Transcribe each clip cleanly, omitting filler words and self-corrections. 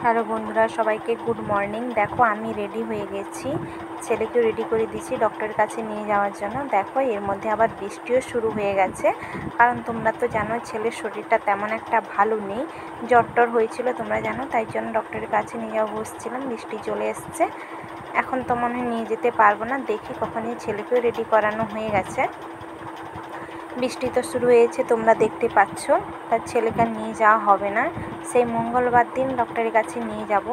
Hello বন্ধুরা, সবাইকে good morning. দেখো আমি রেডি হয়ে গেছি, ছেলেকেও রেডি করে দিয়েছি ডক্টরের কাছে নিয়ে যাওয়ার জন্য। দেখো এর মধ্যে আবার বৃষ্টিও শুরু হয়ে গেছে, কারণ তোমরা তো জানো ছেলের শরীরটা তেমন একটা ভালো নেই, জ্বর হয়েছিল তোমরা জানো, তাই জন্য ডক্টরের কাছে নিয়ে যাওয়া বসছিলাম। বৃষ্টি চলে এসছে, এখন তো মনে হয় নিয়ে যেতে পারবো না, দেখি কখনই ছেলেকেও রেডি করানো হয়ে গেছে। বৃষ্টি তো শুরু হয়েছে তোমরা দেখতে পাচ্ছ, তার ছেলেকে নিয়ে যাওয়া হবে না, সেই মঙ্গলবার দিন ডক্টরের কাছে নিয়ে যাব।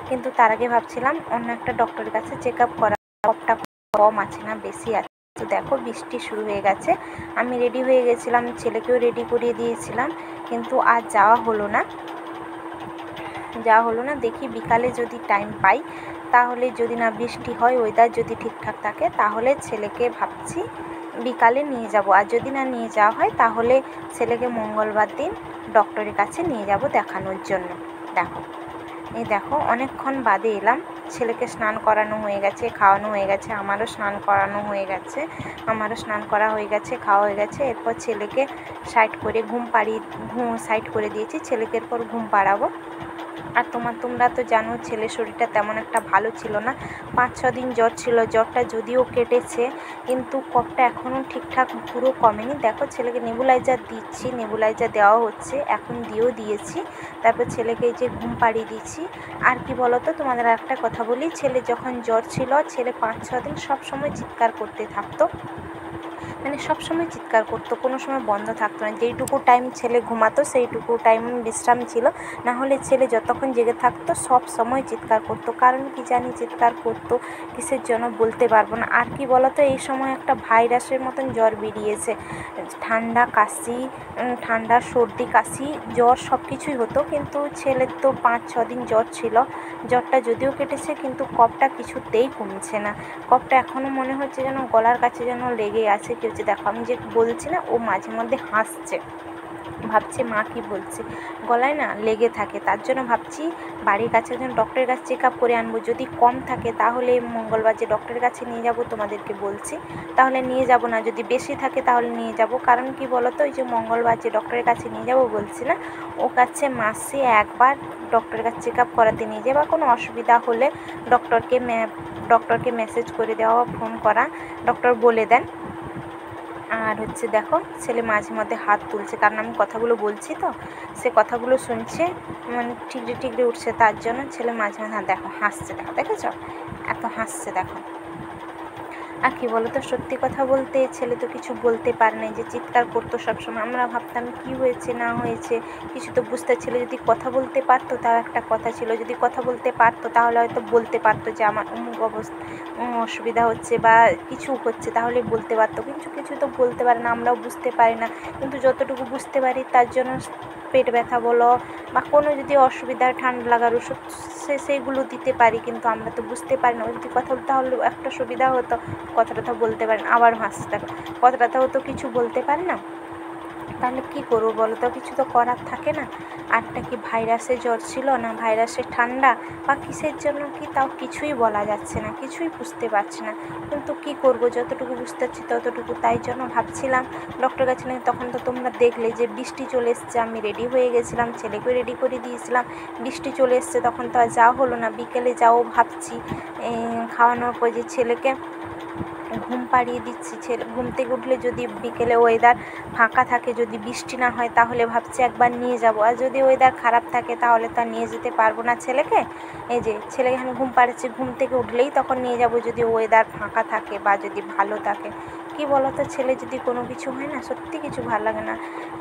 কিন্তু তার আগে ভাবছিলাম অন্য একটা ডক্টরের কাছে চেক আপ করা, কফটা কম আছে না বেশি আছে। তো দেখো বৃষ্টি শুরু হয়ে গেছে, আমি রেডি হয়ে গেছিলাম, ছেলেকেও রেডি করিয়ে দিয়েছিলাম, কিন্তু আজ যাওয়া হলো না। দেখি বিকালে যদি টাইম পাই, তাহলে যদি না বৃষ্টি হয়, ওয়েদার যদি ঠিকঠাক থাকে, তাহলে ছেলেকে ভাবছি বিকালে নিয়ে যাব। আর যদি না নিয়ে যাওয়া হয়, তাহলে ছেলেকে মঙ্গলবার দিন ডক্টরের কাছে নিয়ে যাব দেখানোর জন্য। দেখো অনেকক্ষণ বাদে এলাম, ছেলেকে স্নান করানো হয়ে গেছে, খাওয়ানো হয়ে গেছে, আমারও স্নান করানো হয়ে গেছে, আমারও স্নান করা হয়ে গেছে, খাওয়া হয়ে গেছে। এরপর ছেলেকে সাইড করে সাইড করে দিয়েছি, ছেলেকে এরপর ঘুম পাড়াবো। আর তোমরা তো জানো ছেলের শরীরটা তেমন একটা ভালো ছিল না, 5-6 দিন জ্বর ছিল। জ্বরটা যদিও কেটেছে, কিন্তু কফটা এখনও ঠিকঠাক পুরো কমেনি। দেখো ছেলেকে নেবুলাইজার দিচ্ছি, নেবুলাইজার দেওয়া হচ্ছে, এখন দিয়েছি। তারপর ছেলেকে এই যে ঘুম পাড়িয়ে দিচ্ছি। আর কি বলো তো, তোমাদের একটা কথা বলি, ছেলে যখন জ্বর ছিল, ছেলে 5-6 দিন সবসময় চিৎকার করতে থাকতো, মানে সবসময় চিৎকার করতো, কোনো সময় বন্ধ থাকতো না। যেইটুকু টাইম ছেলে ঘুমাতো সেইটুকু টাইম বিশ্রাম ছিল, না হলে ছেলে যতক্ষণ জেগে থাকতো সব সময় চিৎকার করতো। কারণ কি জানি চিৎকার করতো, কিসের জন্য বলতে পারবো না। আর কি বলতো, এই সময় একটা ভাইরাসের মতন জ্বর বেরিয়েছে, ঠান্ডা সর্দি কাশি জ্বর সব কিছুই হতো, কিন্তু ছেলের তো 5-6 দিন জ্বর ছিল। জ্বরটা যদিও কেটেছে, কিন্তু কফটা কিছুতেই কমছে না। কফটা এখনও মনে হচ্ছে যেন গলার কাছে যেন লেগে আছে। কি হচ্ছে দেখো, আমি যে বলছি না, ও মাঝে মধ্যে হাসছে, ভাবছে মা কি বলছে, গলায় না লেগে থাকে। তার জন্য ভাবছি বাড়ির কাছে একজন ডক্টরের কাছে চেক আপ করে আনবো। যদি কম থাকে তাহলে মঙ্গলবার যে ডক্টরের কাছে নিয়ে যাব, তোমাদেরকে বলছি, তাহলে নিয়ে যাব না। যদি বেশি থাকে তাহলে নিয়ে যাব। কারণ কি বলতো, ওই যে মঙ্গলবার যে ডক্টরের কাছে নিয়ে যাব বলছি না, ও কাছে মাসে একবার ডক্টরের কাছে চেক আপ করাতে নিয়ে যায়, বা কোনো অসুবিধা হলে ডক্টরকে মেসেজ করে দেওয়া, ফোন করা, ডক্টর বলে দেন। আর হচ্ছে দেখো ছেলে মাঝে মধ্যে হাত তুলছে, কারণ আমি কথাগুলো বলছি তো, সে কথাগুলো শুনছে, মানে ঠিকরে উঠছে, তার জন্য ছেলে মাঝে দেখো হাসছে, দেখেছ এত হাসছে দেখো। আর কি বলো তো, সত্যি কথা বলতে ছেলে তো কিছু বলতে পারে না, যে চিৎকার করতো সবসময়। আমরা ভাবতাম কি হয়েছে না হয়েছে কিছু তো বুঝতে। ছেলে যদি কথা বলতে পারতো তাও একটা কথা ছিল, যদি কথা বলতে পারতো তাহলে হয়তো বলতে পারতো যে আমার অমুক অসুবিধা হচ্ছে বা কিছু হচ্ছে, তাহলে বলতে পারতো। কিন্তু কিছু তো বলতে পারে না, আমরাও বুঝতে পারি না। কিন্তু যতটুকু বুঝতে পারি, তার জন্য পেট ব্যথা বলো বা কোনো যদি অসুবিধা, ঠান্ডা লাগার ওষুধ, সেইগুলো দিতে পারি। কিন্তু আমরা তো বুঝতে পারি না। যদি কথা বলতে হলে একটা সুবিধা হতো, কথাটা বলতে পারে না, আবার হাসতে থাকো, কথাটাও তো কিছু বলতে পারে না। তাহলে কী করবো বলো তো, কিছু তো করার থাকে না। আরটা কি ভাইরাসের জ্বর ছিল না ভাইরাসের ঠান্ডা, বা কিসের জন্য কি, তাও কিছুই বলা যাচ্ছে না, কিছুই বুঝতে পারছি না। কিন্তু কী করবো, যতটুকু বুঝতে পারছি ততটুকু। তাই জন্য ভাবছিলাম ডক্টর কাছে নিয়ে, তখন তো তোমরা দেখলে যে বৃষ্টি চলে এসছে, আমি রেডি হয়ে গেছিলাম, ছেলেকেও রেডি করে দিয়েছিলাম। বৃষ্টি চলে এসছে, তখন তো আর যাওয়া হলো না। বিকেলে যাও ভাবছি, খাওয়ানোর পর যে ছেলেকে ঘুম পাড়িয়ে দিচ্ছি, ছেলে ঘুম থেকে উঠলে যদি বিকেলে ওয়েদার ফাঁকা থাকে, যদি বৃষ্টি না হয়, তাহলে ভাবছি একবার নিয়ে যাব। আর যদি ওয়েদার খারাপ থাকে, তাহলে তো নিয়ে যেতে পারবো না ছেলেকে। এই যে ছেলেকে আমি ঘুম পাড়াচ্ছি, ঘুম থেকে উঠলেই তখন নিয়ে যাব, যদি ওয়েদার ফাঁকা থাকে বা যদি ভালো থাকে। কি বলো তো, ছেলে যদি কোনো কিছু হয় না, সত্যি কিছু ভালো লাগে না।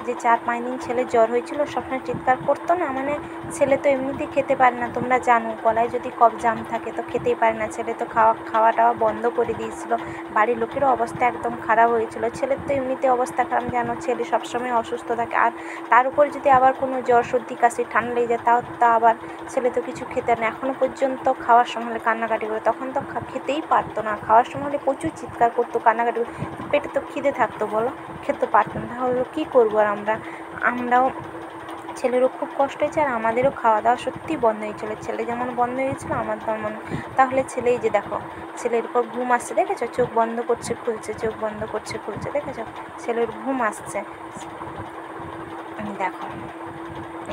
যে 4-5 দিন ছেলে জ্বর হয়েছিল, সবসময় চিৎকার করতো না, মানে ছেলে তো এমনিতেই খেতে পারে না, তোমরা জানো, গলায় যদি কফ জাম থাকে তো খেতেই পারে না। ছেলে তো খাওয়া টাওয়া বন্ধ করে দিয়েছিল, বাড়ির লোকেরও অবস্থা একদম খারাপ হয়েছিল। ছেলের তো এমনিতে অবস্থা খারাপ, জানো ছেলে সবসময় অসুস্থ থাকে, আর তার উপর যদি আবার কোনো জ্বর সর্দি কাশি ঠান্ডা লেগে যায়, তা আবার ছেলে তো কিছু খেতে না। এখনও পর্যন্ত খাওয়ার সময় হলে কান্নাকাটি করে, তখন তো খেতেই পারতো না, খাওয়ার সময় হলে প্রচুর চিৎকার করতো, কান্নাকাটি করতো। পেটে তো খিদে থাকতো বলো, খেতে পারতো না। তাহলে কী করবো? আর আমরাও, ছেলেরও খুব কষ্ট হয়েছে, আর আমাদেরও খাওয়া দাওয়া সত্যিই বন্ধ হয়েছিল। ছেলে যেমন বন্ধ হয়েছিলো, আমার তেমন। তাহলে ছেলে, এই যে দেখো ছেলের উপর ঘুম আসছে, দেখেছো? চোখ বন্ধ করছে খুলছে, চোখ বন্ধ করছে খুলছে, দেখেছো? ছেলের ঘুম আসছে, দেখো।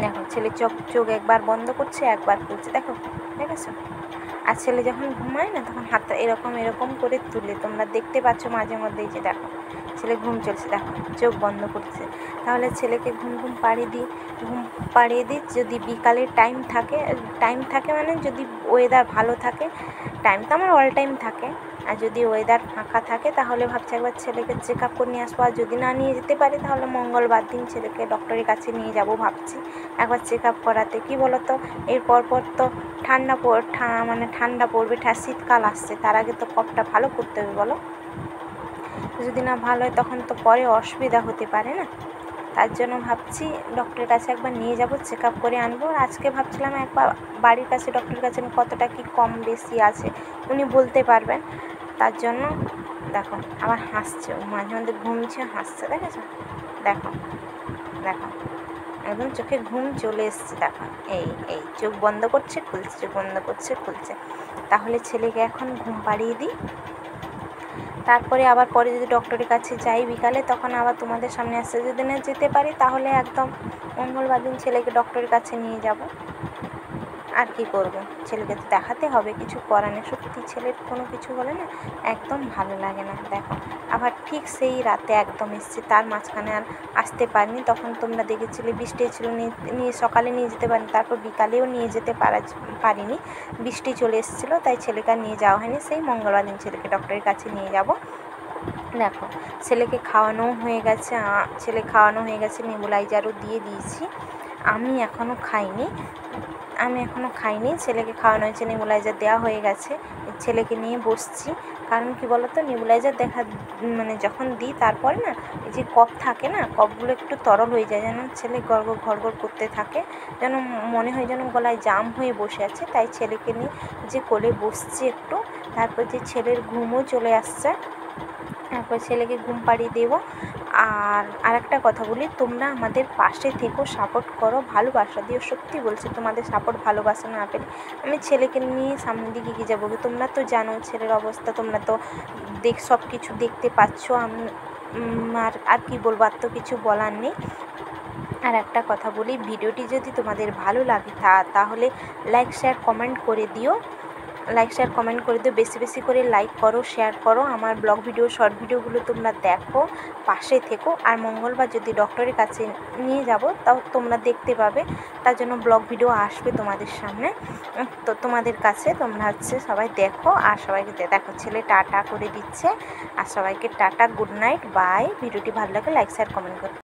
দেখো ছেলে চোখ একবার বন্ধ করছে, একবার খুলছে, দেখো দেখেছো। আর ছেলে যখন ঘুমায় না তখন হাতটা এরকম করে তুলে, তোমরা দেখতে পাচ্ছ মাঝে মধ্যেই যে দেখো ছেলে ঘুম চলছে, দেখো চোখ বন্ধ করছে। তাহলে ছেলেকে ঘুম পাড়িয়ে দিই যদি বিকালের টাইম থাকে মানে যদি ওয়েদার ভালো থাকে, টাইম তো আমার অল টাইম থাকে, আর যদি ওয়েদার ফাঁকা থাকে তাহলে ভাবছি একবার ছেলেকে চেক আপ করে নিয়ে আসবো। আর যদি না নিয়ে যেতে পারি তাহলে মঙ্গলবার দিন ছেলেকে ডক্টরের কাছে নিয়ে যাব ভাবছি একবার চেক আপ করাতে। কী বলো তো, এর পরপর তো ঠান্ডা পড়বে, শীতকাল আসছে, তার আগে তো কফটা ভালো করতে হবে বলো। যদি না ভালো হয় তখন তো পরে অসুবিধা হতে পারে না, তার জন্য ভাবছি ডক্টরের কাছে একবার নিয়ে যাব, চেক আপ করে আনবো। আজকে ভাবছিলাম একবার বাড়ির কাছে ডক্টরের কাছে কতটা কি কম বেশি আছে উনি বলতে পারবেন, তার জন্য দেখো আবার হাসছে, মাঝে মধ্যে ঘুমছে হাসছে, দেখেছো, দেখো দেখো একদম চোখে ঘুম চলে এসছে, দেখো এই চোখ বন্ধ করছে খুলছে, চোখ বন্ধ করছে খুলছে। তাহলে ছেলেকে এখন ঘুম পাড়িয়ে দিই, তারপরে আবার পরে যদি ডক্টরের কাছে যাই বিকালে তখন আবার তোমাদের সামনে আসতে, যদি না যেতে পারি তাহলে একদম মঙ্গলবার দিন ছেলেকে ডক্টরের কাছে নিয়ে যাব। আর কি করব, ছেলেকে তো দেখাতে হবে, কিছু করার নেই। সত্যি ছেলের কোনো কিছু হলে না একদম ভালো লাগে না। দেখো আবার ঠিক সেই রাতে একদম এসছে, তার মাঝখানে আর আসতে পারিনি, তখন তোমরা দেখেছিলে বৃষ্টি ছিল, নিয়ে সকালে নিয়ে যেতে পারিনি, তারপর বিকালেও নিয়ে যেতে পারিনি, বৃষ্টি চলে এসেছিলো, তাই ছেলেকে আর নিয়ে যাওয়া হয়নি। সেই মঙ্গলবার দিন ছেলেকে ডক্টরের কাছে নিয়ে যাব। দেখো ছেলেকে খাওয়ানো হয়ে গেছে, নেবুলাইজারও দিয়ে দিয়েছি, আমি এখনও খাইনি। ছেলেকে খাওয়ানো হয়েছে, নেবুলাইজার দেওয়া হয়ে গেছে, ছেলেকে নিয়ে বসছি। কারণ কি বলো তো, নেবুলাইজার যখন দিই তারপরে না এই যে কফ থাকে না, কফগুলো একটু তরল হয়ে যায়, যেন ছেলে ঘড়ঘড় করতে থাকে, যেন মনে হয় যেন গলায় জাম হয়ে বসে আছে। তাই ছেলেকে নিয়ে যে কোলে বসছি একটু, তারপর যে ছেলের ঘুমও চলে আসছে, তারপর ছেলেকে ঘুম পাড়িয়ে দেবো। আর আরেকটা কথা বলি, তোমরা আমাদের পাশে থেকো, সাপোর্ট করো, ভালোবাসা দিও। সত্যি বলছি, তোমাদের সাপোর্ট ভালোবাসা না পেলে আমি ছেলেকে নিয়ে সামনের দিকে এগিয়ে যাবো। তোমরা তো জানো ছেলের অবস্থা, তোমরা তো সব কিছু দেখতে পাচ্ছ। আমি আর কি বলবো, আর তো কিছু বলার নেই। আর একটা কথা বলি, ভিডিওটি যদি তোমাদের ভালো লাগে তাহলে লাইক শেয়ার কমেন্ট করে দিও, বেশি বেশি করে লাইক করো, শেয়ার করো। আমার ব্লগ ভিডিও, শর্ট ভিডিওগুলো তোমরা দেখো, পাশে থেকো। আর মঙ্গলবার যদি ডক্টরের কাছে নিয়ে যাব তাও তোমরা দেখতে পাবে, তার জন্য ব্লগ ভিডিও আসবে তোমাদের সামনে, তো তোমাদের কাছে তোমরা সবাই দেখো। আর সবাইকে দেখো ছেলে টাটা করে দিচ্ছে, আর সবাইকে টাটা, গুড নাইট, বাই। ভিডিওটি ভালো লাগে লাইক শেয়ার কমেন্ট করো।